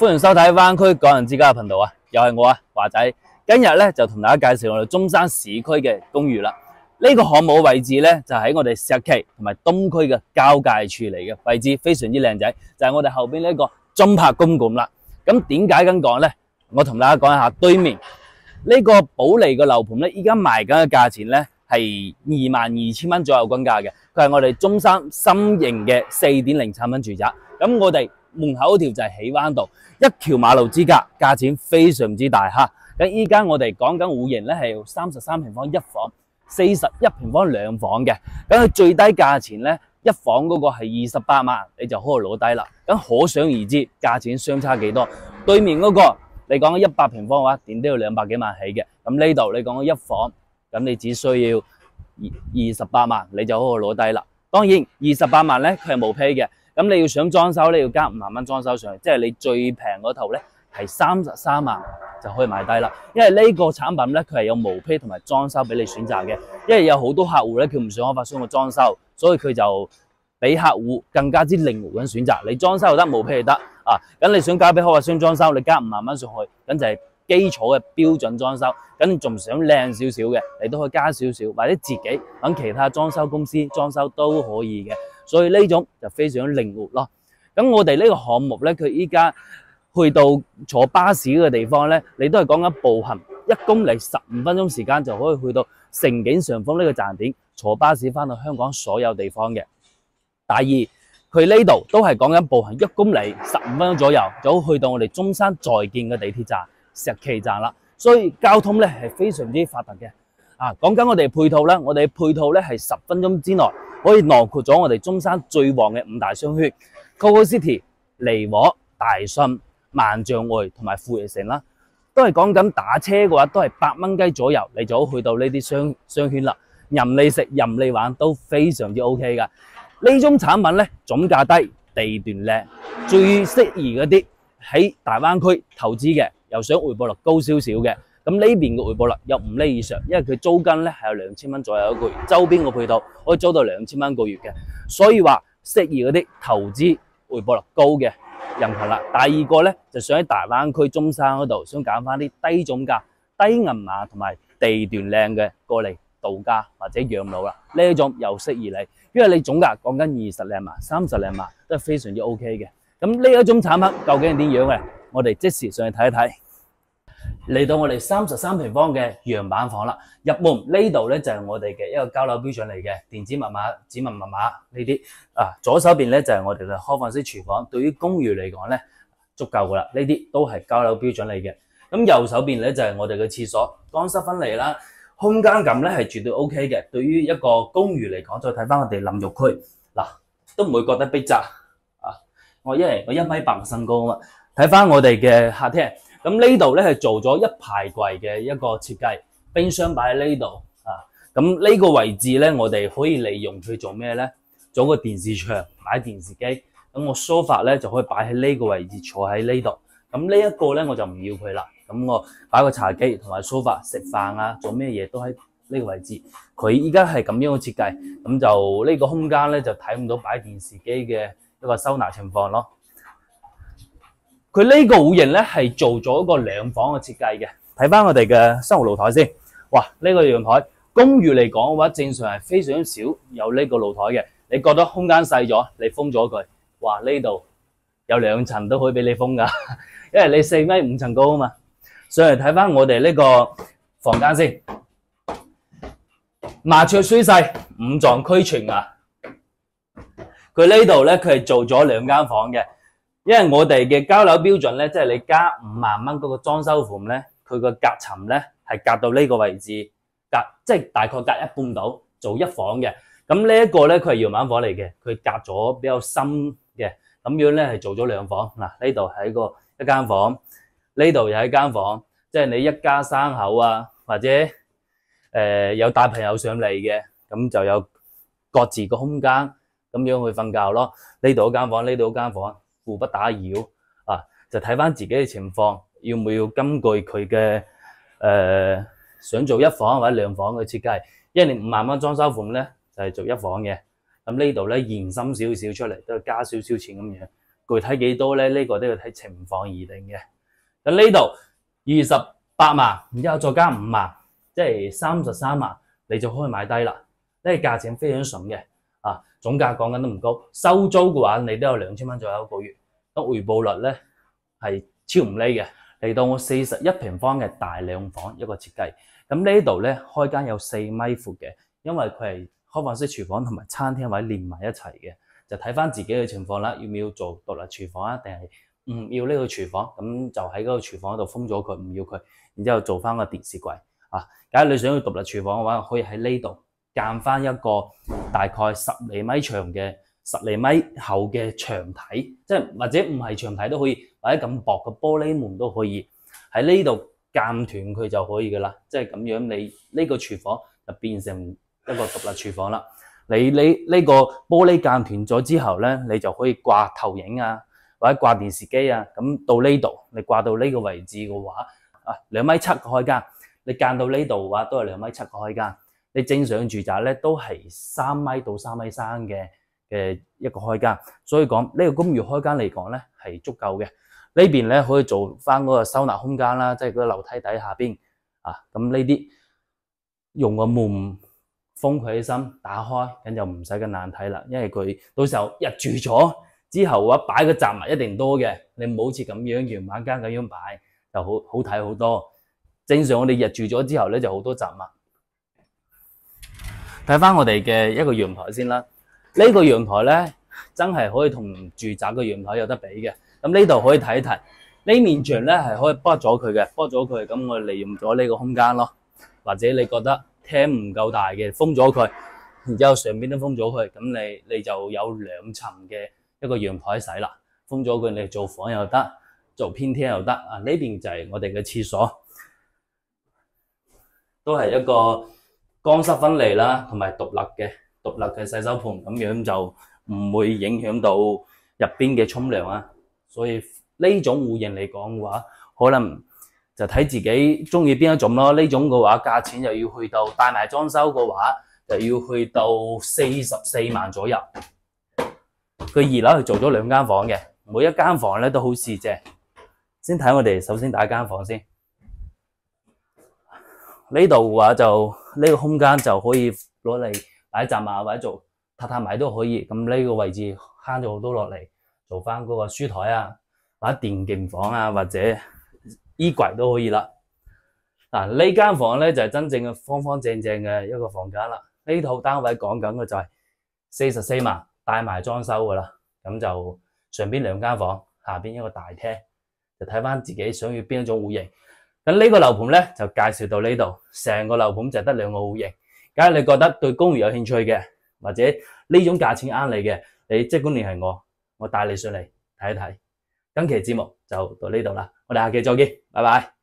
歡迎收睇灣區港人之家嘅頻道啊，又係我啊華仔。今日咧就同大家介紹我哋中山市區嘅公寓啦。呢個項目嘅位置咧就喺我哋石岐同埋東區嘅交界處嚟嘅位置，非常之靚仔，就係我哋後邊呢個中柏公館啦。咁點解咁講咧？我同大家講一下對面呢個保利嘅樓盤咧，依家賣緊嘅價錢咧係22,000蚊左右均價嘅，佢係我哋中山新型嘅4.0產品住宅。咁我哋門口嗰條就係喜灣道，一條馬路之隔，價錢非常之大哈。咁依家我哋講緊戶型咧係33平方一房，41平方兩房嘅。咁佢最低價錢咧，一房嗰個係28萬，你就可以攞低啦。咁可想而知價錢相差幾多。對面嗰個你講緊100平方嘅話，點都要200幾萬起嘅。咁呢度你講緊一房，咁你只需要28萬，你就可以攞低啦。當然28萬咧，佢係冇批嘅。咁你要想裝修咧，要加5萬蚊裝修上去，即係你最平嗰頭咧係33萬就可以買低啦。因為呢個產品咧，佢係有毛坯同埋裝修俾你選擇嘅。因為有好多客戶咧，佢唔想開發商嘅裝修，所以佢就俾客戶更加之靈活咁選擇。你裝修又得，毛坯又得啊。咁你想交俾開發商裝修，你加5萬蚊上去，咁就係基礎嘅標準裝修。咁你仲想靚少少嘅，你都可以加少少，或者自己揾其他裝修公司裝修都可以嘅。所以呢種就非常靈活咯。咁我哋呢個項目咧，佢依家去到坐巴士嘅地方咧，你都係講緊步行1公里15分鐘時間就可以去到盛景上風呢個站點，坐巴士翻到香港所有地方嘅。第二，佢呢度都係講緊步行1公里15分鐘左右，就可以去到我哋中山在建嘅地鐵站石岐站啦。所以交通咧係非常之發達嘅。講緊我哋配套啦，我哋配套咧係10分鐘之內可以囊括咗我哋中山最旺嘅5大商圈 ，Coco City、利和、大信、萬象匯同埋富力城啦，都係講緊打車嘅話都係8蚊雞左右，你就可以去到呢啲商圈啦。任你食任你玩都非常之 OK 噶。呢種產品咧總價低，地段靚，最適宜嗰啲喺大灣區投資嘅，又想回報率高少少嘅。咁呢邊嘅回報率有5厘以上，因為佢租金咧係有2000蚊左右一個月，周邊嘅配套可以租到2000蚊一個月嘅，所以話適宜嗰啲投資回報率高嘅人群啦。第二個咧就想喺大灣區中山嗰度想揀翻啲低總價、低銀碼同埋地段靚嘅過嚟度假或者養老啦。呢一種又適宜你，因為你總價講緊20零萬、30零萬都係非常之 OK 嘅。咁呢一種產品究竟係點樣嘅？我哋即時上去睇一睇。嚟到我哋33平方嘅樣板房啦，入門呢度咧就係我哋嘅一個交樓標準嚟嘅，電子密碼、指紋密碼呢啲左手邊咧就係我哋嘅開放式廚房，對於公寓嚟講咧足夠噶啦，呢啲都係交樓標準嚟嘅。咁右手邊咧就係我哋嘅廁所，乾濕分離啦，空間感咧係絕對 OK 嘅。對於一個公寓嚟講，再睇翻我哋淋浴區都唔會覺得逼窄因為我1.8米身高啊嘛，睇翻我哋嘅客廳。咁呢度咧係做咗一排櫃嘅一個設計，冰箱擺喺呢度咁呢個位置咧，我哋可以利用佢做咩咧？做個電視牆，擺電視機。咁我梳化咧就可以擺喺呢個位置，坐喺呢度。咁呢一個咧我就唔要佢啦。咁我擺個茶幾同埋梳化，食飯做咩嘢都喺呢個位置。佢依家係咁樣嘅設計，咁就呢個空間咧就睇唔到擺電視機嘅一個收納情況咯。佢呢個戶型咧係做咗一個2房嘅設計嘅，睇翻我哋嘅生活露台先。哇！呢個陽台公寓嚟講嘅話，正常係非常少有呢個露台嘅。你覺得空間細咗，你封咗佢，哇！呢度有2層都可以俾你封噶，因為你4米5層高啊嘛。上嚟睇翻我哋呢個房間先，麻雀雖細五臟俱全啊！佢呢度咧佢係做咗2間房嘅。因為我哋嘅交樓標準咧，即係你加5萬蚊嗰個裝修款咧，佢個隔層咧係隔到呢個位置，即係大概隔一半度做1房嘅。咁呢一個咧，佢係洋板房嚟嘅，佢隔咗比較深嘅，咁樣咧係做咗2房。嗱，呢度係一間房，呢度又係一間房，即係你一家3口啊，或者有帶朋友上嚟嘅，咁就有各自個空間咁樣去瞓覺咯。呢度一間房，呢度一間房。互不打擾就睇翻自己嘅情況，要唔要根據佢嘅想做1房或者2房嘅設計，因為你5萬蚊裝修款咧就係做1房嘅。咁呢度咧延伸少少出嚟，都係加少少錢咁樣，具體幾多咧？呢個都要睇情況而定嘅。咁呢度28萬，然之後再加5萬，即係33萬，你就可以買低啦。呢個價錢非常筍嘅，總價講緊都唔高，收租嘅話你都有2000蚊左右一個月，咁回報率咧係超唔厘嘅。嚟到我41平方嘅大兩房一個設計，咁呢度咧開間有4米闊嘅，因為佢係開放式廚房同埋餐廳位連埋一齊嘅，就睇翻自己嘅情況啦，要唔要做獨立廚房啊，定係唔要呢個廚房？咁就喺嗰個廚房度封咗佢，唔要佢，然之後做翻個電視櫃啊。假如你想要獨立廚房嘅話，可以喺呢度間翻一個大概10厘米長嘅10厘米厚嘅牆體，即係或者唔係牆體都可以，或者咁薄嘅玻璃門都可以喺呢度間斷佢就可以噶啦。即係咁樣，你呢個廚房就變成一個獨立廚房啦。你呢個玻璃間斷咗之後咧，你就可以掛投影啊，或者掛電視機啊。咁到呢度，你掛到呢個位置嘅話，2.7米嘅開間，你間到呢度嘅話都係2.7米嘅開間。你正常住宅咧都係3米到3米3嘅一個開間，所以講呢個公寓開間嚟講咧係足夠嘅。呢邊咧可以做翻嗰個收納空間啦，即係嗰個樓梯底下邊咁呢啲用個門封佢起身打開，咁就唔使咁難睇啦。因為佢到時候入住咗之後嘅話，擺嘅雜物一定多嘅，你唔好似咁樣原版間咁樣擺，就好睇好多。正常我哋入住咗之後咧就好多雜物。睇翻我哋嘅一個陽台先啦，呢個陽台咧真係可以同住宅嘅陽台有得比嘅。咁呢度可以睇一睇，呢面牆咧係可以剝咗佢嘅，剝咗佢，咁我利用咗呢個空間咯。或者你覺得廳唔夠大嘅，封咗佢，然之後上邊都封咗佢，咁你就有2層嘅一個陽台使啦。封咗佢，你做房又得，做偏廳又得。呢邊就係我哋嘅廁所，都係一個乾濕分離啦，同埋獨立嘅洗手盆，咁樣就唔會影響到入邊嘅沖涼啊。所以呢種戶型嚟講嘅話，可能就睇自己中意邊一種咯。呢種嘅話，價錢又要去到帶埋裝修嘅話，就要去到44萬左右。佢2樓係做咗2間房嘅，每一間房咧都好四正。先睇我哋首先第一間房先。呢度嘅話就呢個空間就可以攞嚟擺雜物或者做榻榻米都可以。咁呢個位置慳咗好多落嚟，做翻嗰個書台啊，或者電競房啊，或者衣櫃都可以啦。呢間房咧就係真正嘅方方正正嘅一個房間啦。呢套單位講緊嘅就係44萬帶埋裝修噶啦。咁就上邊2間房，下邊一個大廳，就睇翻自己想要邊一種戶型。咁呢個樓盤咧就介紹到呢度，成個樓盤就得2個戶型。假如你覺得對公寓有興趣嘅，或者呢種價錢啱你嘅，你即管聯繫我帶你上嚟睇一睇。今期節目就到呢度啦，我哋下期再見，拜拜。